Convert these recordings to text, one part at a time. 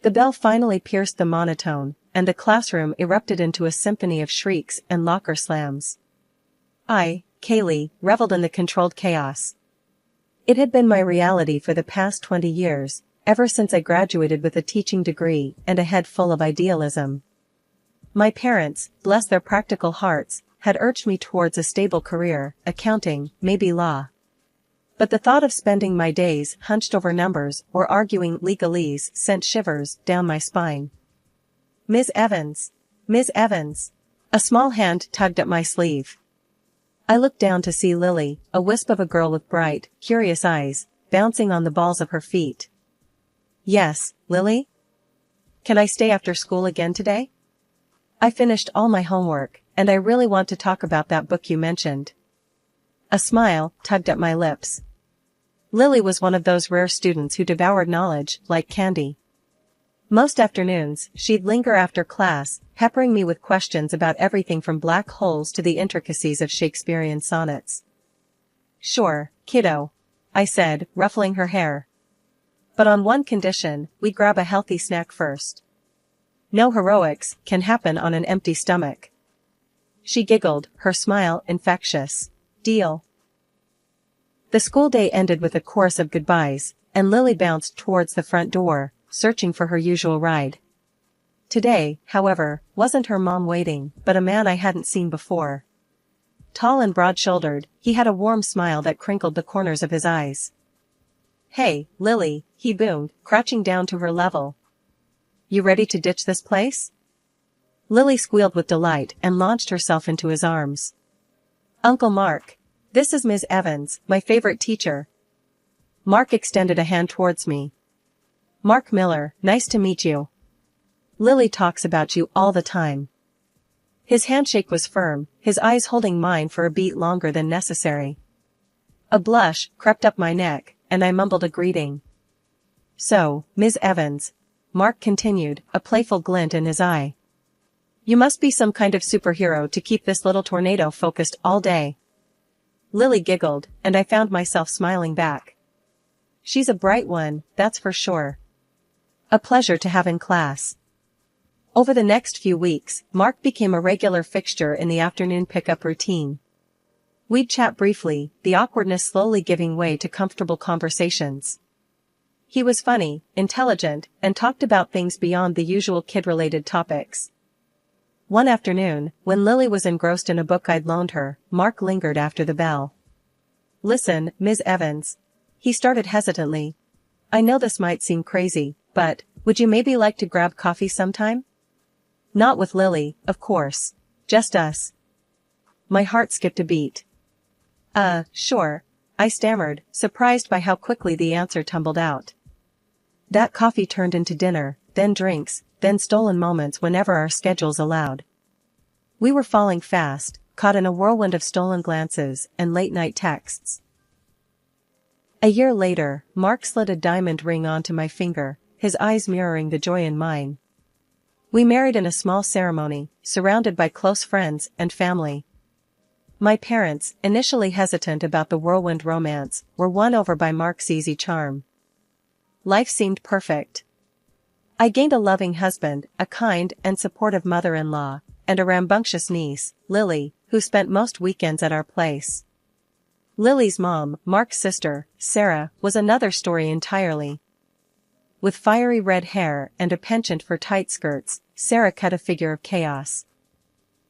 The bell finally pierced the monotone, and the classroom erupted into a symphony of shrieks and locker slams. I, Kaylee, reveled in the controlled chaos. It had been my reality for the past 20 years, ever since I graduated with a teaching degree and a head full of idealism. My parents, bless their practical hearts, had urged me towards a stable career, accounting, maybe law. But the thought of spending my days hunched over numbers or arguing legalese sent shivers down my spine. "Ms. Evans! Ms. Evans!" A small hand tugged at my sleeve. I looked down to see Lily, a wisp of a girl with bright, curious eyes, bouncing on the balls of her feet. "Yes, Lily? Can I stay after school again today? I finished all my homework, and I really want to talk about that book you mentioned." A smile tugged at my lips. Lily was one of those rare students who devoured knowledge like candy. Most afternoons, she'd linger after class, peppering me with questions about everything from black holes to the intricacies of Shakespearean sonnets. "Sure, kiddo," I said, ruffling her hair. "But on one condition, we grab a healthy snack first. No heroics can happen on an empty stomach." She giggled, her smile infectious. "Deal." The school day ended with a chorus of goodbyes, and Lily bounced towards the front door, searching for her usual ride. Today, however, wasn't her mom waiting, but a man I hadn't seen before. Tall and broad-shouldered, he had a warm smile that crinkled the corners of his eyes. "Hey, Lily," he boomed, crouching down to her level. "You ready to ditch this place?" Lily squealed with delight and launched herself into his arms. "Uncle Mark. This is Ms. Evans, my favorite teacher." Mark extended a hand towards me. "Mark Miller, nice to meet you. Lily talks about you all the time." His handshake was firm, his eyes holding mine for a beat longer than necessary. A blush crept up my neck, and I mumbled a greeting. "So, Ms. Evans," Mark continued, a playful glint in his eye. "You must be some kind of superhero to keep this little tornado focused all day." Lily giggled, and I found myself smiling back. "She's a bright one, that's for sure. A pleasure to have in class." Over the next few weeks, Mark became a regular fixture in the afternoon pickup routine. We'd chat briefly, the awkwardness slowly giving way to comfortable conversations. He was funny, intelligent, and talked about things beyond the usual kid-related topics. One afternoon, when Lily was engrossed in a book I'd loaned her, Mark lingered after the bell. "Listen, Ms. Evans." He started hesitantly. "I know this might seem crazy, but, would you maybe like to grab coffee sometime? Not with Lily, of course. Just us." My heart skipped a beat. Sure," I stammered, surprised by how quickly the answer tumbled out. That coffee turned into dinner, then drinks, then stolen moments whenever our schedules allowed. We were falling fast, caught in a whirlwind of stolen glances and late-night texts. A year later, Mark slid a diamond ring onto my finger, his eyes mirroring the joy in mine. We married in a small ceremony, surrounded by close friends and family. My parents, initially hesitant about the whirlwind romance, were won over by Mark's easy charm. Life seemed perfect. I gained a loving husband, a kind and supportive mother-in-law, and a rambunctious niece, Lily, who spent most weekends at our place. Lily's mom, Mark's sister, Sarah, was another story entirely. With fiery red hair and a penchant for tight skirts, Sarah cut a figure of chaos.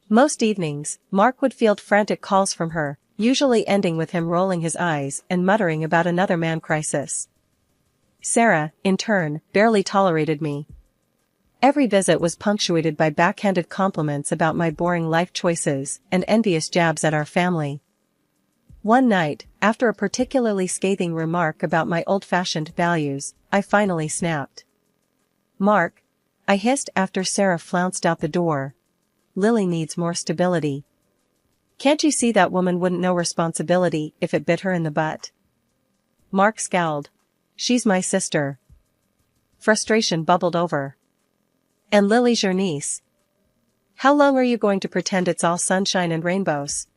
Most evenings, Mark would field frantic calls from her, usually ending with him rolling his eyes and muttering about another man crisis. Sarah, in turn, barely tolerated me. Every visit was punctuated by backhanded compliments about my boring life choices and envious jabs at our family. One night, after a particularly scathing remark about my old-fashioned values, I finally snapped. "Mark," I hissed after Sarah flounced out the door. "Lily needs more stability. Can't you see that woman wouldn't know responsibility if it bit her in the butt?" Mark scowled. "She's my sister." Frustration bubbled over. "And Lily's your niece. How long are you going to pretend it's all sunshine and rainbows?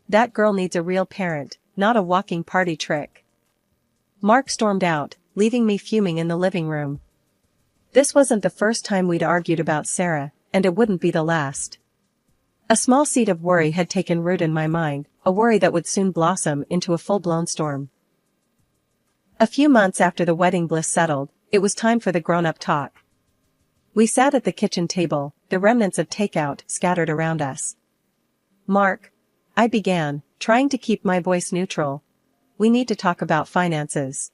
That girl needs a real parent, not a walking party trick." Mark stormed out, leaving me fuming in the living room. This wasn't the first time we'd argued about Sarah, and it wouldn't be the last. A small seed of worry had taken root in my mind, a worry that would soon blossom into a full-blown storm. A few months after the wedding bliss settled, it was time for the grown-up talk. We sat at the kitchen table, the remnants of takeout scattered around us. "Mark," I began, trying to keep my voice neutral, "we need to talk about finances."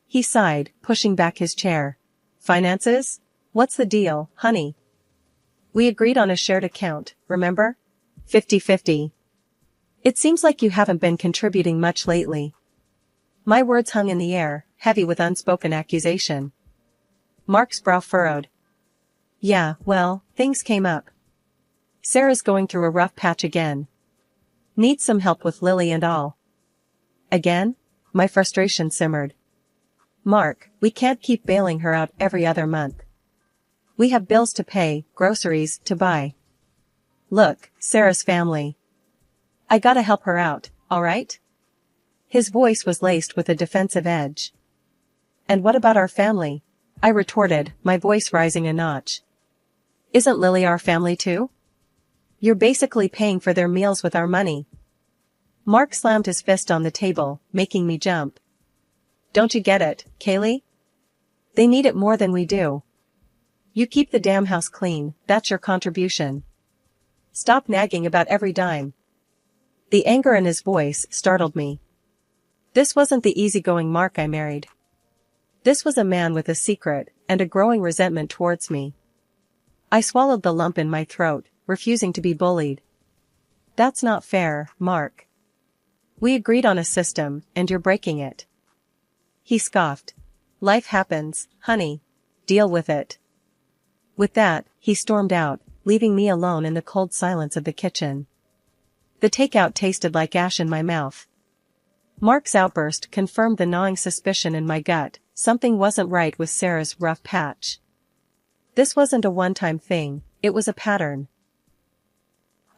He sighed, pushing back his chair. "Finances? What's the deal, honey? We agreed on a shared account, remember? 50-50. It seems like you haven't been contributing much lately." My words hung in the air, heavy with unspoken accusation. Mark's brow furrowed. "Yeah, well, things came up. Sarah's going through a rough patch again. Needs some help with Lily and all." "Again?" My frustration simmered. "Mark, we can't keep bailing her out every other month. We have bills to pay, groceries to buy. Look, Sarah's family. I gotta help her out, alright?" His voice was laced with a defensive edge. "And what about our family?" I retorted, my voice rising a notch. "Isn't Lily our family too? You're basically paying for their meals with our money." Mark slammed his fist on the table, making me jump. "Don't you get it, Kaylee? They need it more than we do. You keep the damn house clean, that's your contribution. Stop nagging about every dime." The anger in his voice startled me. This wasn't the easygoing Mark I married. This was a man with a secret, and a growing resentment towards me. I swallowed the lump in my throat, refusing to be bullied. "That's not fair, Mark. We agreed on a system, and you're breaking it." He scoffed. "Life happens, honey. Deal with it." With that, he stormed out, leaving me alone in the cold silence of the kitchen. The takeout tasted like ash in my mouth. Mark's outburst confirmed the gnawing suspicion in my gut, something wasn't right with Sarah's rough patch. This wasn't a one-time thing, it was a pattern.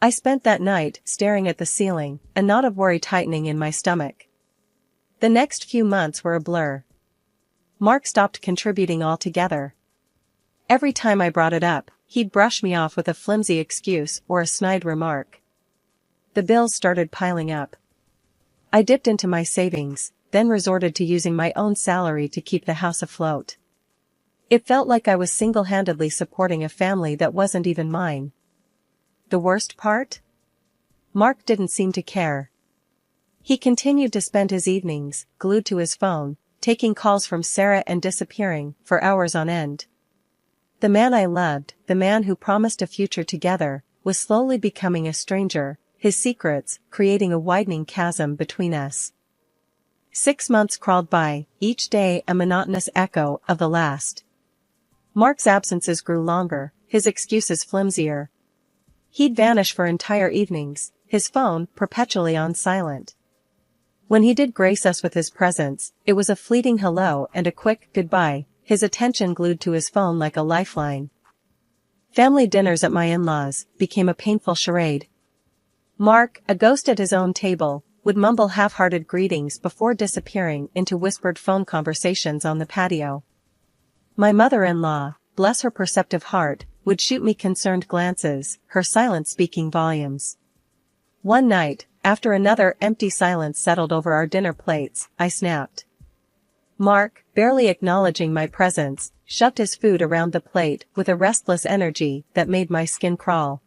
I spent that night staring at the ceiling, a knot of worry tightening in my stomach. The next few months were a blur. Mark stopped contributing altogether. Every time I brought it up, he'd brush me off with a flimsy excuse or a snide remark. The bills started piling up. I dipped into my savings, then resorted to using my own salary to keep the house afloat. It felt like I was single-handedly supporting a family that wasn't even mine. The worst part? Mark didn't seem to care. He continued to spend his evenings, glued to his phone, taking calls from Sarah and disappearing, for hours on end. The man I loved, the man who promised a future together, was slowly becoming a stranger, his secrets creating a widening chasm between us. 6 months crawled by, each day a monotonous echo of the last. Mark's absences grew longer, his excuses flimsier. He'd vanish for entire evenings, his phone perpetually on silent. When he did grace us with his presence, it was a fleeting hello and a quick goodbye, his attention glued to his phone like a lifeline. Family dinners at my in-laws became a painful charade. Mark, a ghost at his own table, would mumble half-hearted greetings before disappearing into whispered phone conversations on the patio. My mother-in-law, bless her perceptive heart, would shoot me concerned glances, her silence speaking volumes. One night, after another empty silence settled over our dinner plates, I snapped. Mark, barely acknowledging my presence, shoved his food around the plate with a restless energy that made my skin crawl.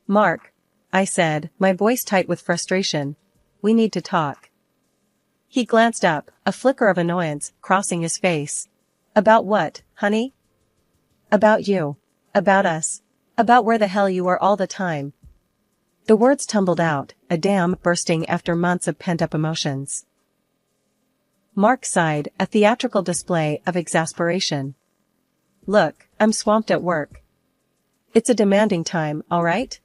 "Mark," I said, my voice tight with frustration, "we need to talk." He glanced up, a flicker of annoyance crossing his face. "About what, honey?" "About you. About us. About where the hell you were all the time." The words tumbled out, a dam bursting after months of pent-up emotions. Mark sighed, a theatrical display of exasperation. "Look, I'm swamped at work. It's a demanding time, all right?"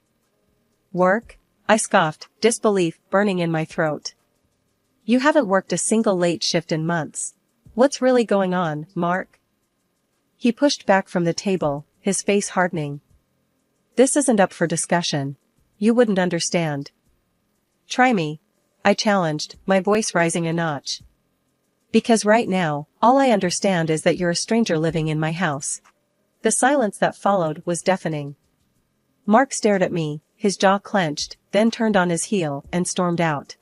"Work?" I scoffed, disbelief burning in my throat. "You haven't worked a single late shift in months. What's really going on, Mark?" He pushed back from the table, his face hardening. "This isn't up for discussion. You wouldn't understand." "Try me," I challenged, my voice rising a notch. "Because right now, All I understand is that you're a stranger living in my house." The silence that followed was deafening. Mark stared at me, his jaw clenched, then turned on his heel and stormed out.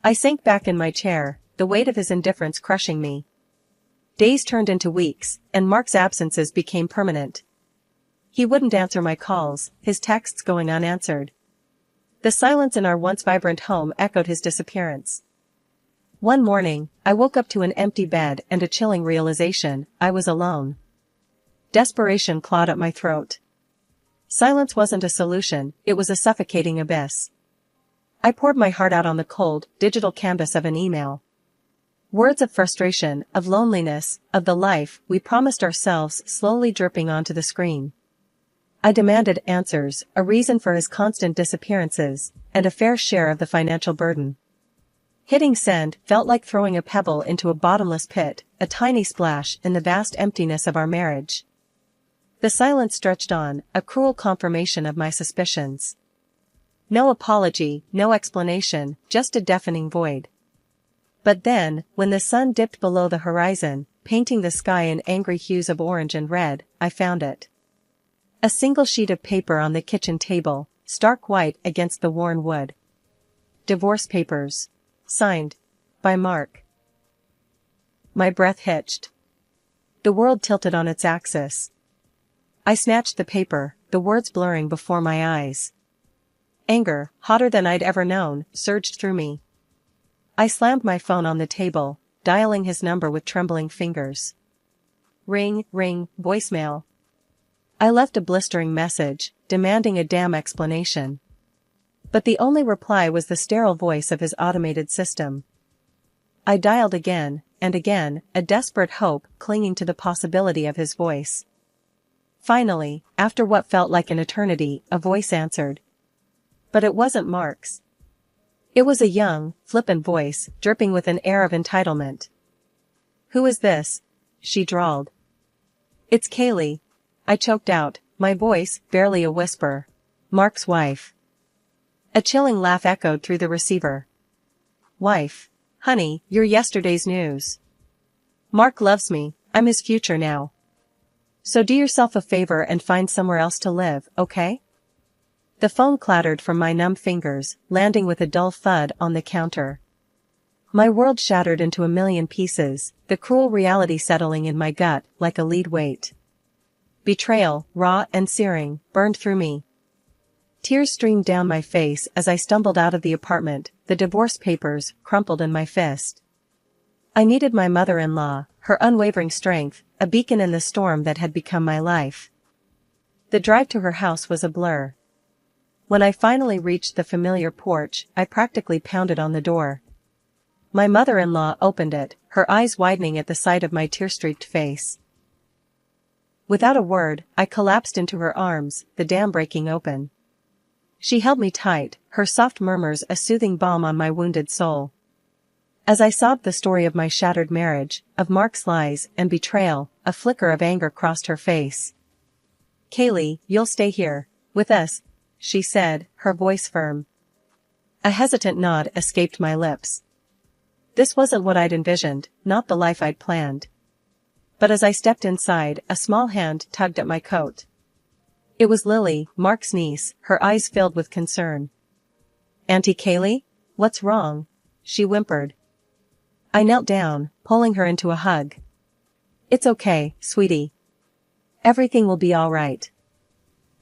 I sank back in my chair, the weight of his indifference crushing me. Days turned into weeks, and Mark's absences became permanent. He wouldn't answer my calls, his texts going unanswered. The silence in our once vibrant home echoed his disappearance. One morning, I woke up to an empty bed and a chilling realization: I was alone. Desperation clawed at my throat. Silence wasn't a solution, it was a suffocating abyss. I poured my heart out on the cold, digital canvas of an email. Words of frustration, of loneliness, of the life we promised ourselves slowly dripping onto the screen. I demanded answers, a reason for his constant disappearances, and a fair share of the financial burden. Hitting send felt like throwing a pebble into a bottomless pit, a tiny splash in the vast emptiness of our marriage. The silence stretched on, a cruel confirmation of my suspicions. No apology, no explanation, just a deafening void. But then, when the sun dipped below the horizon, painting the sky in angry hues of orange and red, I found it. A single sheet of paper on the kitchen table, stark white against the worn wood. Divorce papers. Signed. By Mark. My breath hitched. The world tilted on its axis. I snatched the paper, the words blurring before my eyes. Anger, hotter than I'd ever known, surged through me. I slammed my phone on the table, dialing his number with trembling fingers. Ring, ring, voicemail. I left a blistering message, demanding a damn explanation. But the only reply was the sterile voice of his automated system. I dialed again, and again, a desperate hope clinging to the possibility of his voice. Finally, after what felt like an eternity, a voice answered. But it wasn't Mark's. It was a young, flippant voice, dripping with an air of entitlement. "Who is this?" she drawled. "It's Kaylee," I choked out, my voice barely a whisper. "Mark's wife." A chilling laugh echoed through the receiver. "Wife? Honey, you're yesterday's news. Mark loves me, I'm his future now. So do yourself a favor and find somewhere else to live, okay?" The phone clattered from my numb fingers, landing with a dull thud on the counter. My world shattered into a million pieces, the cruel reality settling in my gut like a lead weight. Betrayal, raw and searing, burned through me. Tears streamed down my face as I stumbled out of the apartment, the divorce papers crumpled in my fist. I needed my mother-in-law, her unwavering strength, a beacon in the storm that had become my life. The drive to her house was a blur. When I finally reached the familiar porch, I practically pounded on the door. My mother-in-law opened it, her eyes widening at the sight of my tear-streaked face. Without a word, I collapsed into her arms, the dam breaking open. She held me tight, her soft murmurs a soothing balm on my wounded soul. As I sobbed the story of my shattered marriage, of Mark's lies and betrayal, a flicker of anger crossed her face. "Kaylee, you'll stay here, with us," she said, her voice firm. A hesitant nod escaped my lips. This wasn't what I'd envisioned, not the life I'd planned. But as I stepped inside, a small hand tugged at my coat. It was Lily, Mark's niece, her eyes filled with concern. "Auntie Kaylee? What's wrong?" she whimpered. I knelt down, pulling her into a hug. "It's okay, sweetie. Everything will be all right."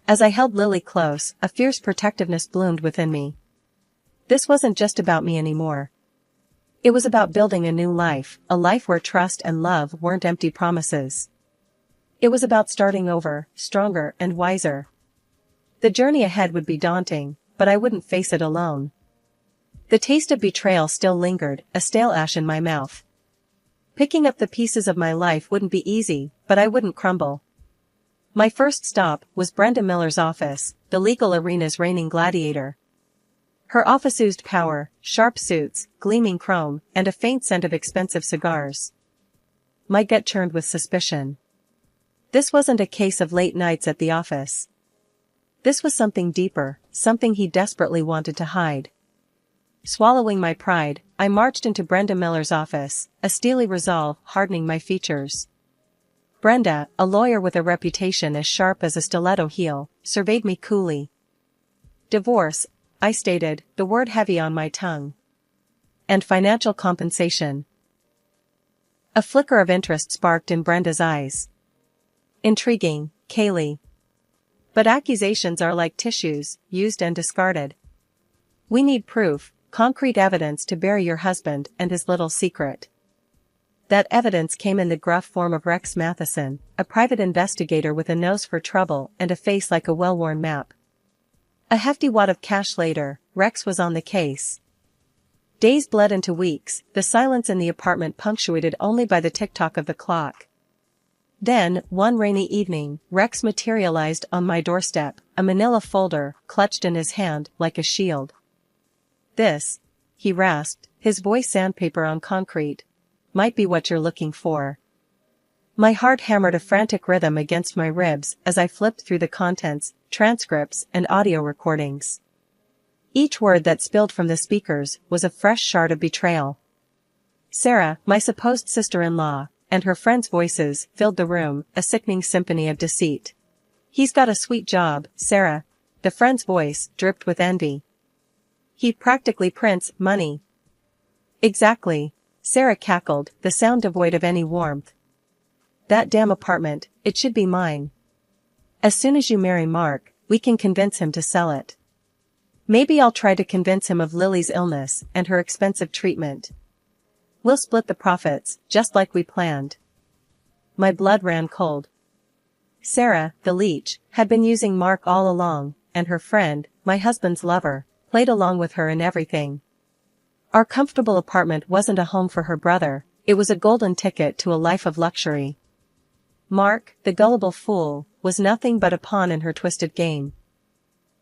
As I held Lily close, a fierce protectiveness bloomed within me. This wasn't just about me anymore. It was about building a new life, a life where trust and love weren't empty promises. It was about starting over, stronger and wiser. The journey ahead would be daunting, but I wouldn't face it alone. The taste of betrayal still lingered, a stale ash in my mouth. Picking up the pieces of my life wouldn't be easy, but I wouldn't crumble. My first stop was Brenda Miller's office, the legal arena's reigning gladiator. Her office oozed power, sharp suits, gleaming chrome, and a faint scent of expensive cigars. My gut churned with suspicion. This wasn't a case of late nights at the office. This was something deeper, something he desperately wanted to hide. Swallowing my pride, I marched into Brenda Miller's office, a steely resolve hardening my features. Brenda, a lawyer with a reputation as sharp as a stiletto heel, surveyed me coolly. "Divorce," I stated, the word heavy on my tongue. "And financial compensation." A flicker of interest sparked in Brenda's eyes. "Intriguing, Kaylee. But accusations are like tissues, used and discarded. We need proof, concrete evidence to bury your husband and his little secret." That evidence came in the gruff form of Rex Matheson, a private investigator with a nose for trouble and a face like a well-worn map. A hefty wad of cash later, Rex was on the case. Days bled into weeks, the silence in the apartment punctuated only by the tick-tock of the clock. Then, one rainy evening, Rex materialized on my doorstep, a manila folder, clutched in his hand like a shield. "This," he rasped, his voice sandpaper on concrete, "might be what you're looking for." My heart hammered a frantic rhythm against my ribs as I flipped through the contents, transcripts, and audio recordings. Each word that spilled from the speakers was a fresh shard of betrayal. Sarah, my supposed sister-in-law, and her friends' voices filled the room, a sickening symphony of deceit. "He's got a sweet job, Sarah," the friend's voice dripped with envy. "He practically prints money." "Exactly," Sarah cackled, the sound devoid of any warmth. "That damn apartment, it should be mine. As soon as you marry Mark, we can convince him to sell it. Maybe I'll try to convince him of Lily's illness and her expensive treatment. We'll split the profits, just like we planned." My blood ran cold. Sarah, the leech, had been using Mark all along, and her friend, my husband's lover, played along with her in everything. Our comfortable apartment wasn't a home for her brother, it was a golden ticket to a life of luxury. Mark, the gullible fool, was nothing but a pawn in her twisted game.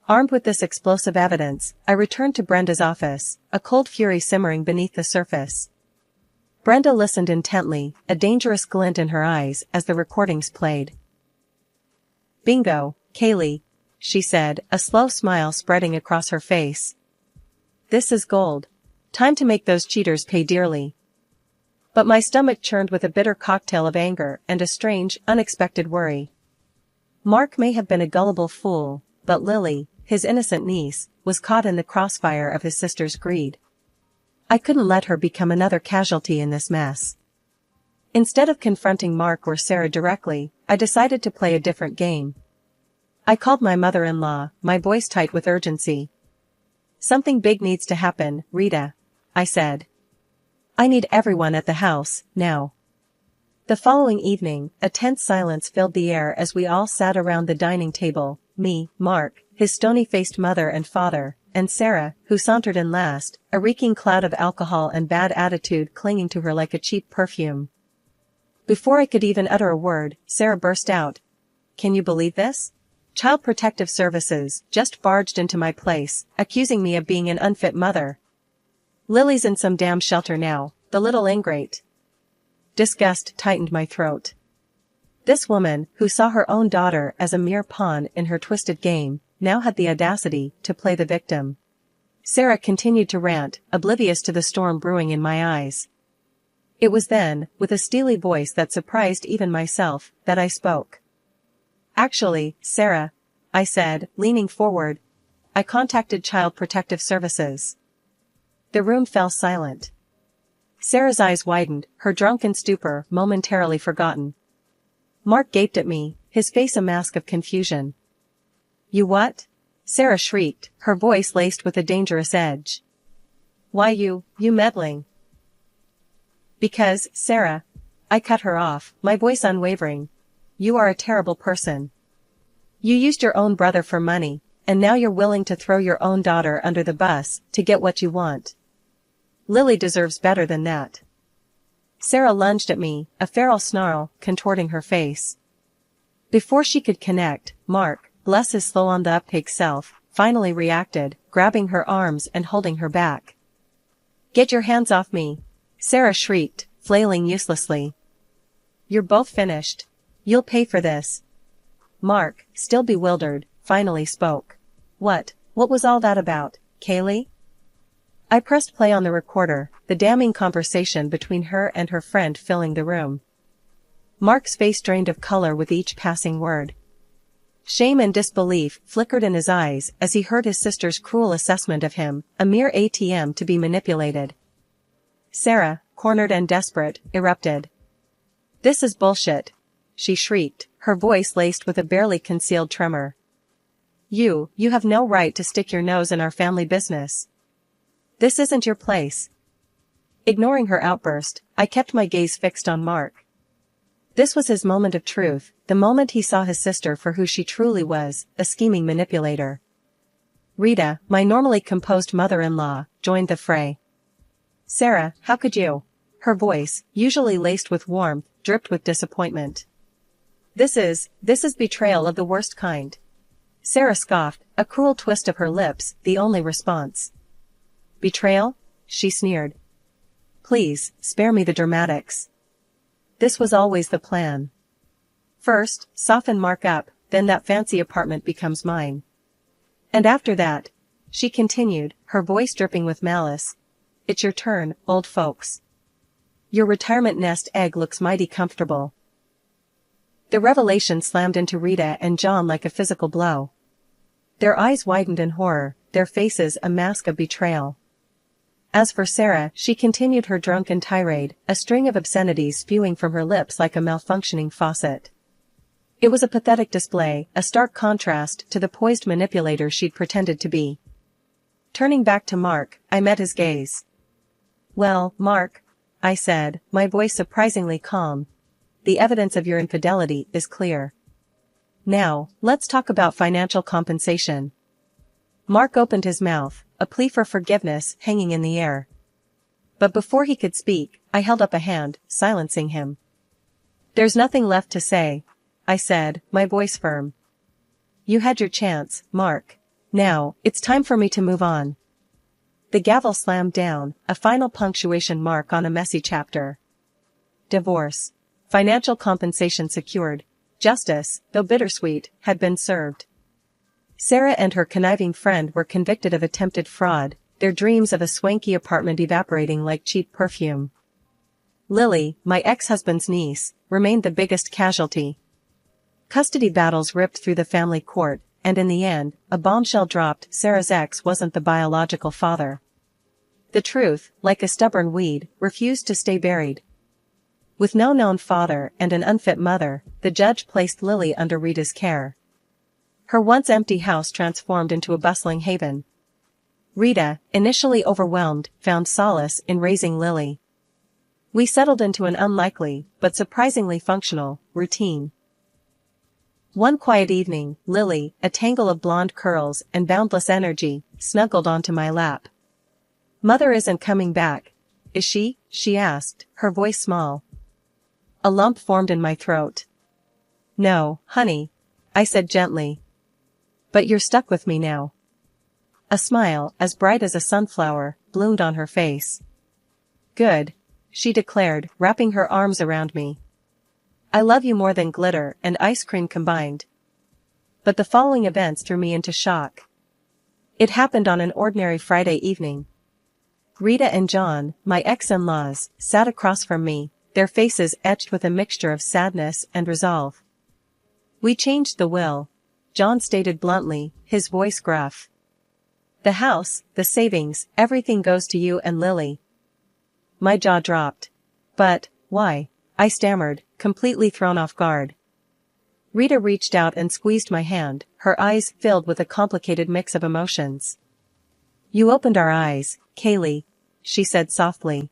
Armed with this explosive evidence, I returned to Brenda's office, a cold fury simmering beneath the surface. Brenda listened intently, a dangerous glint in her eyes as the recordings played. "Bingo, Kaylee," she said, a slow smile spreading across her face. "This is gold. Time to make those cheaters pay dearly." But my stomach churned with a bitter cocktail of anger and a strange, unexpected worry. Mark may have been a gullible fool, but Lily, his innocent niece, was caught in the crossfire of his sister's greed. I couldn't let her become another casualty in this mess. Instead of confronting Mark or Sarah directly, I decided to play a different game. I called my mother-in-law, my voice tight with urgency. "Something big needs to happen, Rita," I said. "I need everyone at the house, now." The following evening, a tense silence filled the air as we all sat around the dining table, me, Mark, his stony-faced mother and father, and Sarah, who sauntered in last, a reeking cloud of alcohol and bad attitude clinging to her like a cheap perfume. Before I could even utter a word, Sarah burst out. "Can you believe this? Child Protective Services just barged into my place, accusing me of being an unfit mother. Lily's in some damn shelter now, the little ingrate." Disgust tightened my throat. This woman, who saw her own daughter as a mere pawn in her twisted game, now had the audacity to play the victim. Sarah continued to rant, oblivious to the storm brewing in my eyes. It was then, with a steely voice that surprised even myself, that I spoke. "Actually, Sarah," I said, leaning forward, "I contacted Child Protective Services." The room fell silent. Sarah's eyes widened, her drunken stupor momentarily forgotten. Mark gaped at me, his face a mask of confusion. "You what?" Sarah shrieked, her voice laced with a dangerous edge. "Why you meddling?" "Because, Sarah," I cut her off, my voice unwavering, "you are a terrible person. You used your own brother for money, and now you're willing to throw your own daughter under the bus to get what you want. Lily deserves better than that." Sarah lunged at me, a feral snarl contorting her face. Before she could connect, Mark, bless his slow-on-the-uptake self, finally reacted, grabbing her arms and holding her back. "Get your hands off me!" Sarah shrieked, flailing uselessly. "You're both finished. You'll pay for this." Mark, still bewildered, finally spoke. What was all that about, Kaylee?" I pressed play on the recorder, the damning conversation between her and her friend filling the room. Mark's face drained of color with each passing word. Shame and disbelief flickered in his eyes as he heard his sister's cruel assessment of him, a mere ATM to be manipulated. Sarah, cornered and desperate, erupted. "This is bullshit," she shrieked, her voice laced with a barely concealed tremor. You have no right to stick your nose in our family business. This isn't your place." Ignoring her outburst, I kept my gaze fixed on Mark. This was his moment of truth, the moment he saw his sister for who she truly was, a scheming manipulator. Rita, my normally composed mother-in-law, joined the fray. "Sarah, how could you?" Her voice, usually laced with warmth, dripped with disappointment. This is betrayal of the worst kind." Sarah scoffed, a cruel twist of her lips, the only response. "Betrayal?" she sneered. "Please, spare me the dramatics. This was always the plan. First, soften Mark up, then that fancy apartment becomes mine. And after that," she continued, her voice dripping with malice, "it's your turn, old folks. Your retirement nest egg looks mighty comfortable." The revelation slammed into Rita and John like a physical blow. Their eyes widened in horror, their faces a mask of betrayal. As for Sarah, she continued her drunken tirade, a string of obscenities spewing from her lips like a malfunctioning faucet. It was a pathetic display, a stark contrast to the poised manipulator she'd pretended to be. Turning back to Mark, I met his gaze. "Well, Mark," I said, my voice surprisingly calm, "the evidence of your infidelity is clear. Now, let's talk about financial compensation." Mark opened his mouth, a plea for forgiveness hanging in the air. But before he could speak, I held up a hand, silencing him. "There's nothing left to say," I said, my voice firm. "You had your chance, Mark. Now, it's time for me to move on." The gavel slammed down, a final punctuation mark on a messy chapter. Divorce. Financial compensation secured. Justice, though bittersweet, had been served. Sarah and her conniving friend were convicted of attempted fraud, their dreams of a swanky apartment evaporating like cheap perfume. Lily, my ex-husband's niece, remained the biggest casualty. Custody battles ripped through the family court, and in the end, a bombshell dropped: Sarah's ex wasn't the biological father. The truth, like a stubborn weed, refused to stay buried. With no known father and an unfit mother, the judge placed Lily under Rita's care. Her once empty house transformed into a bustling haven. Rita, initially overwhelmed, found solace in raising Lily. We settled into an unlikely, but surprisingly functional, routine. One quiet evening, Lily, a tangle of blonde curls and boundless energy, snuggled onto my lap. "Mother isn't coming back, is she?" she asked, her voice small. A lump formed in my throat. "No, honey," I said gently. "But you're stuck with me now." A smile, as bright as a sunflower, bloomed on her face. "Good," she declared, wrapping her arms around me. "I love you more than glitter and ice cream combined." But the following events threw me into shock. It happened on an ordinary Friday evening. Rita and John, my ex-in-laws, sat across from me, their faces etched with a mixture of sadness and resolve. "We changed the will," John stated bluntly, his voice gruff. "The house, the savings, everything goes to you and Lily." My jaw dropped. "But, why?" I stammered, completely thrown off guard. Rita reached out and squeezed my hand, her eyes filled with a complicated mix of emotions. "You opened our eyes, Kaylee," she said softly.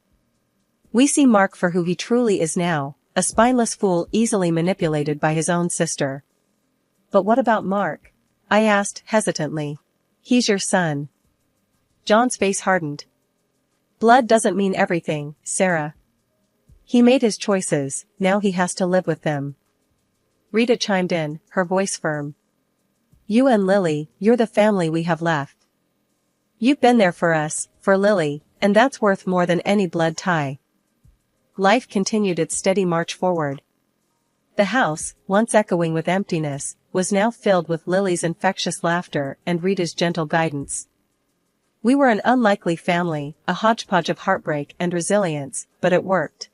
"We see Mark for who he truly is now, a spineless fool easily manipulated by his own sister." "But what about Mark?" I asked hesitantly. "He's your son." John's face hardened. "Blood doesn't mean everything, Sarah. He made his choices, now he has to live with them." Rita chimed in, her voice firm. "You and Lily, you're the family we have left. You've been there for us, for Lily, and that's worth more than any blood tie." Life continued its steady march forward. The house, once echoing with emptiness, was now filled with Lily's infectious laughter and Rita's gentle guidance. We were an unlikely family, a hodgepodge of heartbreak and resilience, but it worked.